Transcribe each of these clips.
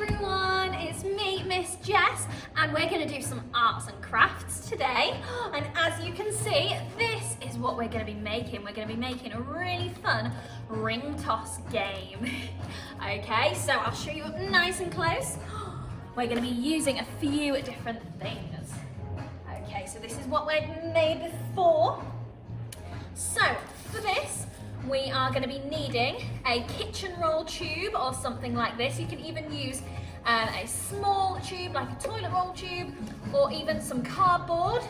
everyone, it's me, Miss Jess, and we're going to do some arts and crafts today. And as you can see, this is what we're going to be making. We're going to be making a really fun ring toss game. Okay, so I'll show you up nice and close. We're going to be using a few different things. Okay, so this is what we've made before. So for this, we are going to be needing a kitchen roll tube or something like this. You can even use a small tube like a toilet roll tube or even some cardboard,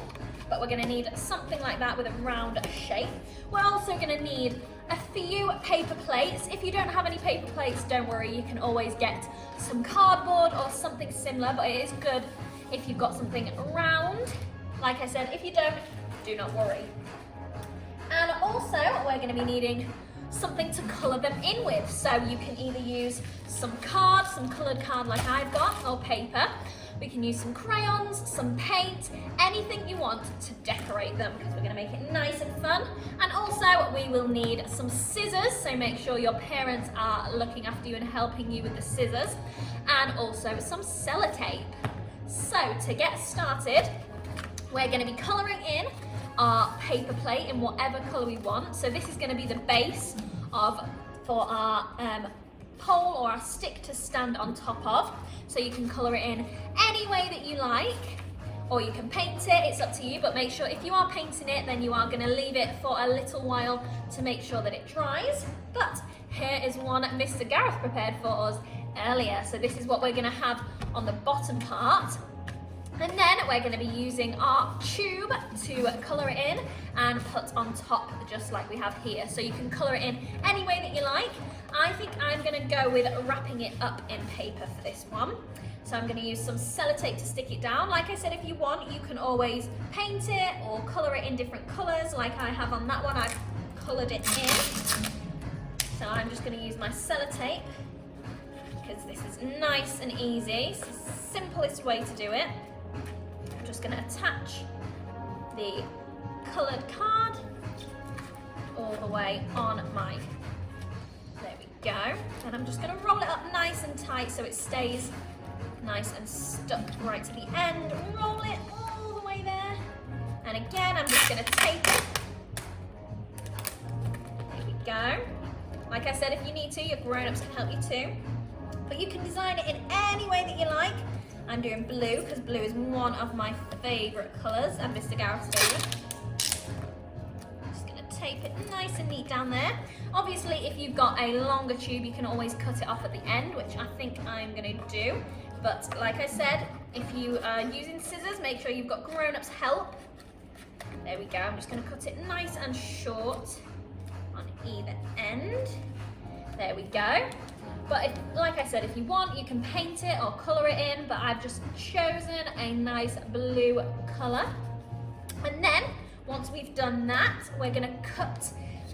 but we're going to need something like that with a round shape. We're also going to need a few paper plates. If you don't have any paper plates, don't worry, you can always get some cardboard or something similar, but it is good if you've got something round. Like I said, if you don't, do not worry. And also, we're going to be needing something to colour them in with. So you can either use some card, some coloured card like I've got, or paper. We can use some crayons, some paint, anything you want to decorate them, because we're going to make it nice and fun. And also, we will need some scissors, so make sure your parents are looking after you and helping you with the scissors. And also some sellotape. So to get started, we're going to be colouring in our paper plate in whatever colour we want. So this is going to be the base for our pole or our stick to stand on top of. So you can colour it in any way that you like, or you can paint it, it's up to you, but make sure if you are painting it, then you are going to leave it for a little while to make sure that it dries. But here is one Mr. Gareth prepared for us earlier. So this is what we're going to have on the bottom part. And then we're going to be using our tube to colour it in and put on top just like we have here. So you can colour it in any way that you like. I think I'm going to go with wrapping it up in paper for this one. So I'm going to use some sellotape to stick it down. Like I said, if you want, you can always paint it or colour it in different colours like I have on that one. I've coloured it in. So I'm just going to use my sellotape because this is nice and easy. It's the simplest way to do it. I'm just going to attach the coloured card all the way on my, there we go, and I'm just going to roll it up nice and tight so it stays nice and stuck right to the end. Roll it all the way there, and again I'm just going to tape it. There we go. Like I said, if you need to, your grown-ups can help you too, but you can design it in any way that you like. I'm doing blue because blue is one of my favourite colours and Mr. Gareth's favourite. Just going to tape it nice and neat down there. Obviously, if you've got a longer tube, you can always cut it off at the end, which I think I'm going to do. But like I said, if you are using scissors, make sure you've got grown-ups help. There we go. I'm just going to cut it nice and short on either end. There we go. But if, like I said, if you want, you can paint it or colour it in, but I've just chosen a nice blue colour. And then, once we've done that, we're going to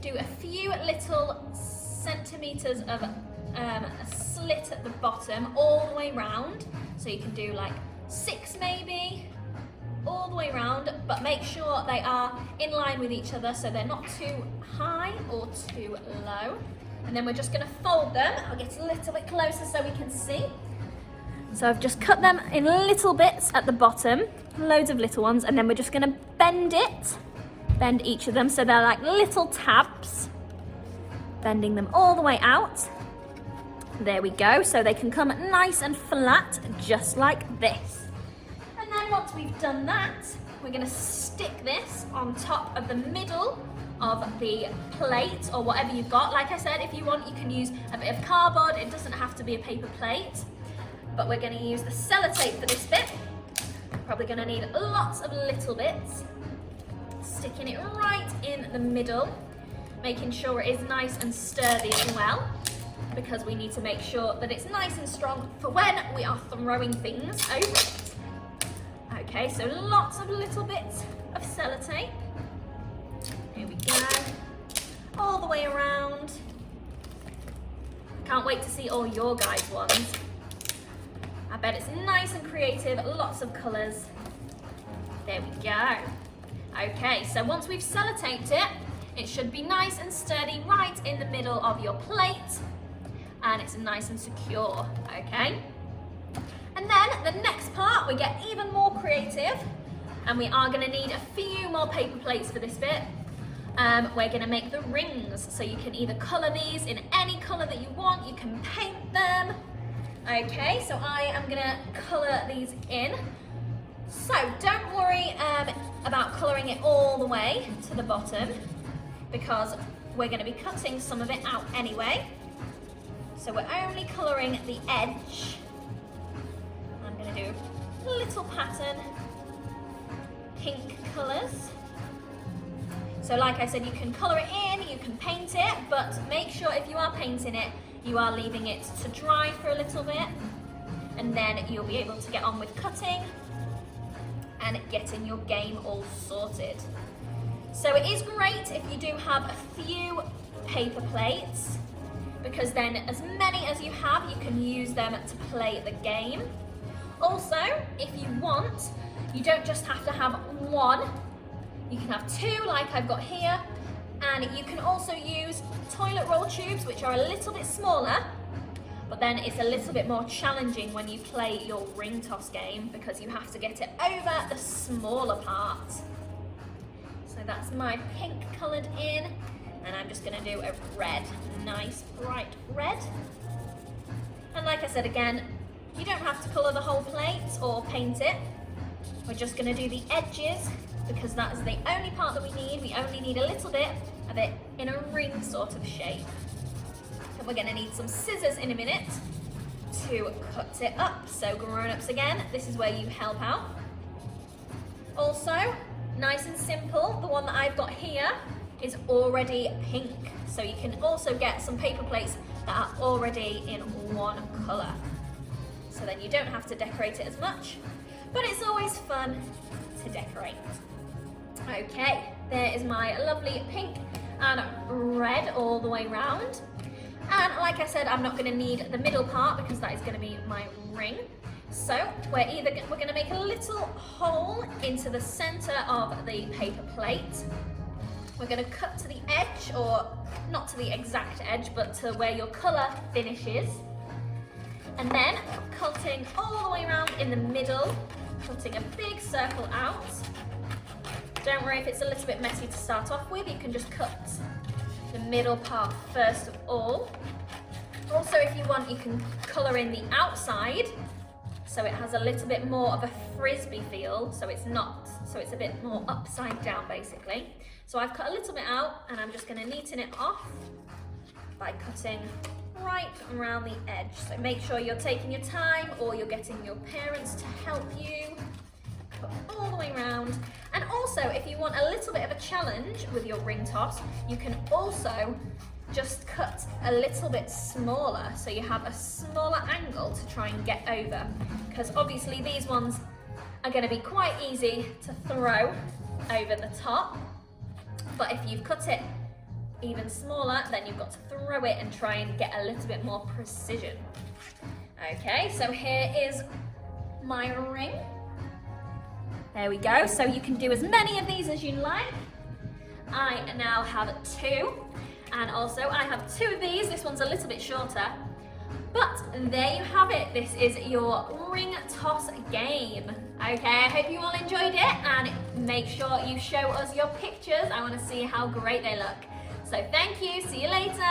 do a few little centimetres of a slit at the bottom all the way round. So you can do like 6 maybe, all the way round, but make sure they are in line with each other so they're not too high or too low. And then we're just going to fold them. I'll get a little bit closer so we can see. So I've just cut them in little bits at the bottom, loads of little ones, and then we're just going to bend each of them so they're like little tabs, bending them all the way out. There we go, so they can come nice and flat, just like this. And then once we've done that, we're going to stick this on top of the middle of the plate or whatever you've got. Like I said, if you want, you can use a bit of cardboard. It doesn't have to be a paper plate, but we're going to use the sellotape for this bit. Probably going to need lots of little bits. Sticking it right in the middle, making sure it is nice and sturdy as well, because we need to make sure that it's nice and strong for when we are throwing things over it. Okay, so lots of little bits of sellotape. Here we go, all the way around. Can't wait to see all your guys' ones. I bet it's nice and creative, lots of colours. There we go. Okay, so once we've sellotaped it, it should be nice and sturdy right in the middle of your plate, and it's nice and secure, okay? And then the next part, we get even more creative, and we are gonna need a few more paper plates for this bit. We're gonna make the rings, so you can either color these in any color that you want, you can paint them. Okay, so I am gonna color these in. So don't worry about coloring it all the way to the bottom, because we're gonna be cutting some of it out anyway. So we're only coloring the edge. I'm gonna do a little pattern, pink colors. So like I said, you can color it in, you can paint it, but make sure if you are painting it, you are leaving it to dry for a little bit, and then you'll be able to get on with cutting and getting your game all sorted. So it is great if you do have a few paper plates, because then as many as you have, you can use them to play the game. Also, if you want, you don't just have to have one, you can have two like I've got here, and you can also use toilet roll tubes, which are a little bit smaller, but then it's a little bit more challenging when you play your ring toss game, because you have to get it over the smaller part. So that's my pink coloured in, and I'm just gonna do a red, nice bright red. And like I said again, you don't have to colour the whole plate or paint it. We're just gonna do the edges, because that is the only part that we need. We only need a little bit of it in a ring sort of shape. And we're gonna need some scissors in a minute to cut it up. So grown-ups again, this is where you help out. Also, nice and simple, the one that I've got here is already pink. So you can also get some paper plates that are already in one colour. So then you don't have to decorate it as much, but it's always fun to decorate. Okay, there is my lovely pink and red all the way round. And like I said, I'm not going to need the middle part, because that is going to be my ring. So we're going to make a little hole into the center of the paper plate. We're going to cut to the edge, or not to the exact edge, but to where your color finishes. And then cutting all the way around in the middle, cutting a big circle out. Don't worry if it's a little bit messy to start off with, you can just cut the middle part first of all. Also, if you want, you can colour in the outside, so it has a little bit more of a frisbee feel, so it's a bit more upside down basically. So I've cut a little bit out, and I'm just going to neaten it off by cutting right around the edge. So make sure you're taking your time, or you're getting your parents to help you. Cut all the way around. And also, if you want a little bit of a challenge with your ring toss, you can also just cut a little bit smaller, so you have a smaller angle to try and get over, because obviously these ones are going to be quite easy to throw over the top, but if you've cut it even smaller, then you've got to throw it and try and get a little bit more precision. Okay, so here is my ring. There we go. So you can do as many of these as you like. I now have two, and also I have two of these. This one's a little bit shorter, but there you have it. This is your ring toss game. Okay, I hope you all enjoyed it, and make sure you show us your pictures. I want to see how great they look. So thank you, see you later.